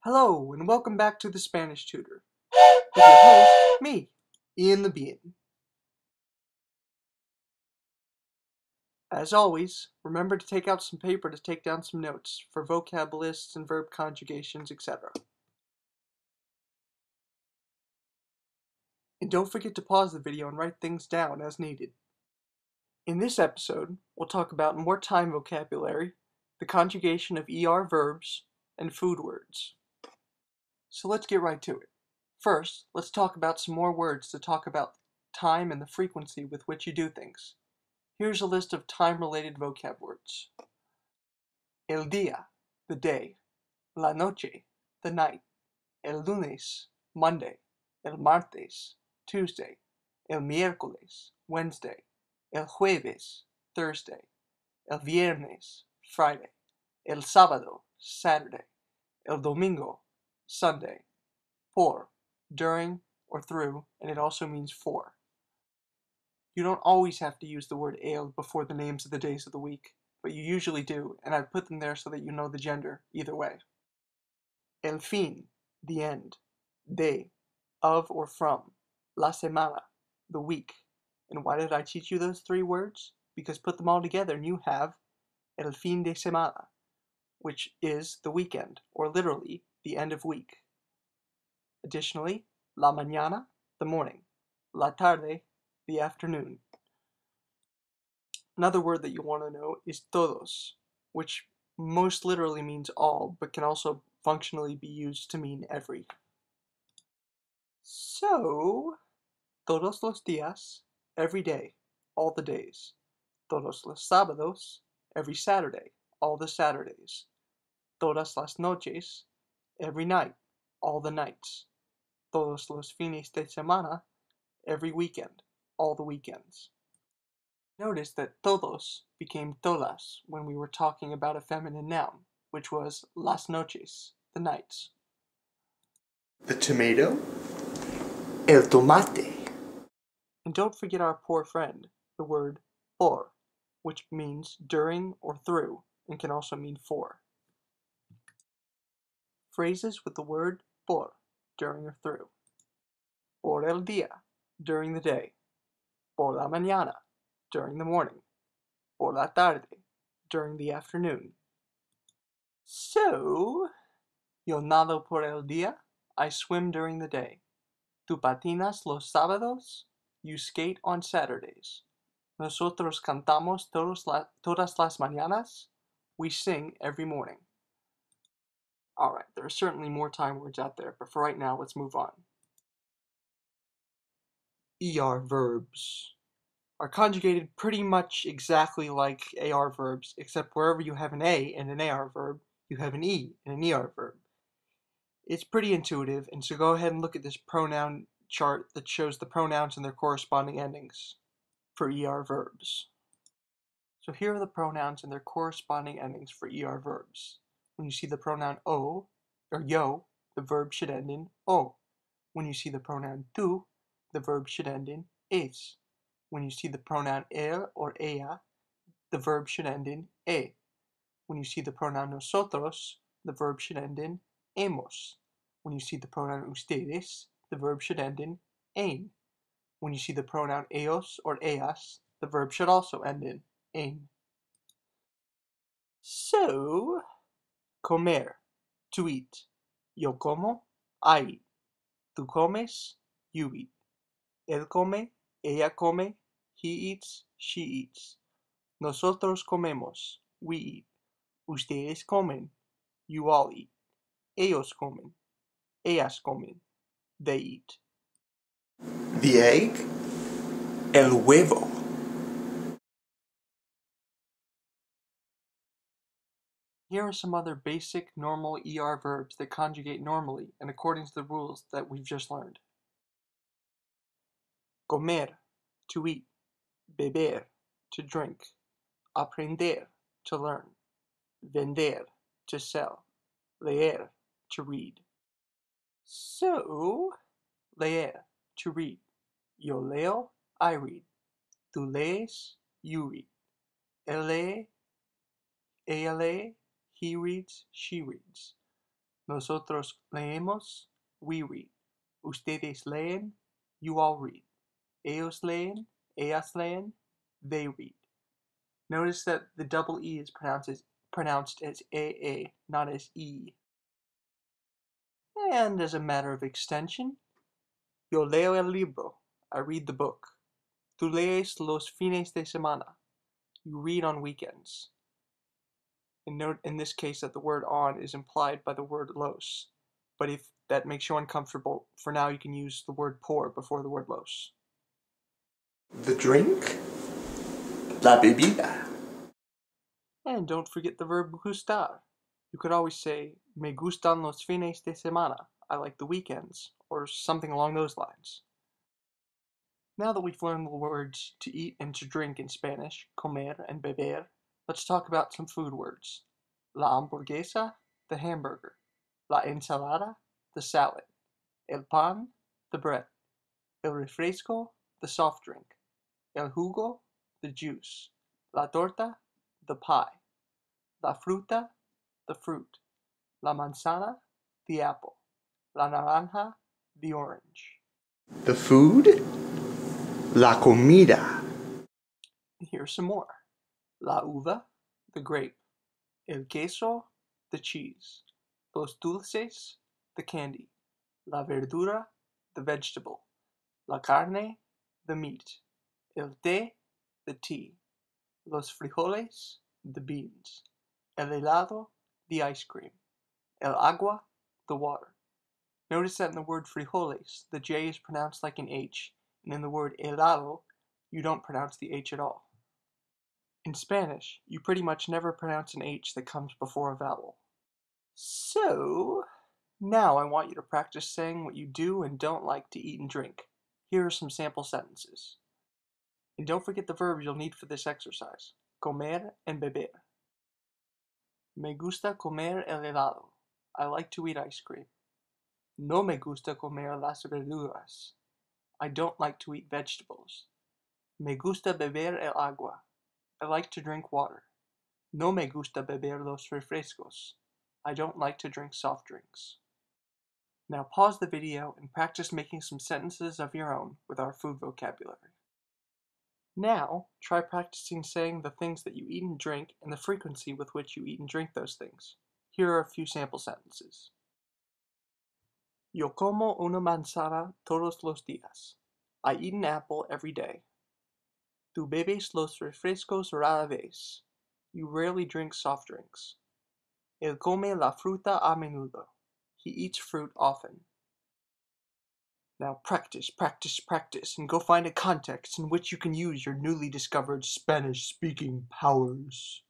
Hello, and welcome back to the Spanish Tutor, with your host, me, Ian the Bean. As always, remember to take out some paper to take down some notes for vocab lists and verb conjugations, etc. And don't forget to pause the video and write things down as needed. In this episode, we'll talk about more time vocabulary, the conjugation of ER verbs, and food words. So let's get right to it. First, let's talk about some more words to talk about time and the frequency with which you do things. Here's a list of time-related vocab words. El día, the day. La noche, the night. El lunes, Monday. El martes, Tuesday. El miércoles, Wednesday. El jueves, Thursday. El viernes, Friday. El sábado, Saturday. El domingo, Sunday. Por, during or through, and it also means for. You don't always have to use the word el before the names of the days of the week, but you usually do, and I've put them there so that you know the gender either way. El fin, the end. De, of or from. La semana, the week. And why did I teach you those three words? Because put them all together and you have el fin de semana, which is the weekend, or literally the end of week. Additionally, la mañana, the morning. La tarde, the afternoon. Another word that you want to know is todos, which most literally means all, but can also functionally be used to mean every. So, todos los días, every day, all the days. Todos los sábados, every Saturday, all the Saturdays. Todas las noches, every night, all the nights. Todos los fines de semana, every weekend, all the weekends. Notice that todos became todas when we were talking about a feminine noun, which was las noches, the nights. The tomato. El tomate. And don't forget our poor friend, the word por, which means during or through, and can also mean for. Phrases with the word por, during or through. Por el día, during the day. Por la mañana, during the morning. Por la tarde, during the afternoon. So, yo nado por el día, I swim during the day. Tú patinas los sábados, you skate on Saturdays. Nosotros cantamos todas las mañanas, we sing every morning. Alright, there are certainly more time words out there, but for right now, let's move on. ER verbs are conjugated pretty much exactly like AR verbs, except wherever you have an A in an AR verb, you have an E in an ER verb. It's pretty intuitive, and so go ahead and look at this pronoun chart that shows the pronouns and their corresponding endings for ER verbs. So here are the pronouns and their corresponding endings for ER verbs. When you see the pronoun o, or yo, the verb should end in o. When you see the pronoun tú, the verb should end in es. When you see the pronoun él or ella, the verb should end in e. When you see the pronoun nosotros, the verb should end in hemos. When you see the pronoun ustedes, the verb should end in en. When you see the pronoun ellos or ellas, the verb should also end in en. So, comer, to eat. Yo como, I eat. Tú comes, you eat. Él come, ella come, he eats, she eats. Nosotros comemos, we eat. Ustedes comen, you all eat. Ellos comen, ellas comen, they eat. The egg. El huevo. Here are some other basic, normal ER verbs that conjugate normally and according to the rules that we've just learned. Comer, to eat. Beber, to drink. Aprender, to learn. Vender, to sell. Leer, to read. So, leer, to read. Yo leo, I read. Tú lees, you read. Él lee, ella lee, he reads, she reads. Nosotros leemos, we read. Ustedes leen, you all read. Ellos leen, ellas leen, they read. Notice that the double E is pronounced as AA, not as E. And as a matter of extension, yo leo el libro, I read the book. Tú lees los fines de semana, you read on weekends. And note in this case that the word on is implied by the word los. But if that makes you uncomfortable, for now you can use the word por before the word los. The drink, la bebida. And don't forget the verb gustar. You could always say, me gustan los fines de semana, I like the weekends, or something along those lines. Now that we've learned the words to eat and to drink in Spanish, comer and beber, let's talk about some food words. La hamburguesa, the hamburger. La ensalada, the salad. El pan, the bread. El refresco, the soft drink. El jugo, the juice. La torta, the pie. La fruta, the fruit. La manzana, the apple. La naranja, the orange. The food, la comida. Here's some more. La uva, the grape. El queso, the cheese. Los dulces, the candy. La verdura, the vegetable. La carne, the meat. El té, the tea. Los frijoles, the beans. El helado, the ice cream. El agua, the water. Notice that in the word frijoles, the J is pronounced like an H, and in the word helado, you don't pronounce the H at all. In Spanish, you pretty much never pronounce an H that comes before a vowel. So, now I want you to practice saying what you do and don't like to eat and drink. Here are some sample sentences. And don't forget the verbs you'll need for this exercise. Comer and beber. Me gusta comer el helado. I like to eat ice cream. No me gusta comer las verduras. I don't like to eat vegetables. Me gusta beber el agua. I like to drink water. No me gusta beber los refrescos. I don't like to drink soft drinks. Now pause the video and practice making some sentences of your own with our food vocabulary. Now, try practicing saying the things that you eat and drink and the frequency with which you eat and drink those things. Here are a few sample sentences. Yo como una manzana todos los días. I eat an apple every day. Tú bebes los refrescos rara vez. You rarely drink soft drinks. Él come la fruta a menudo. He eats fruit often. Now practice, practice, practice, and go find a context in which you can use your newly discovered Spanish-speaking powers.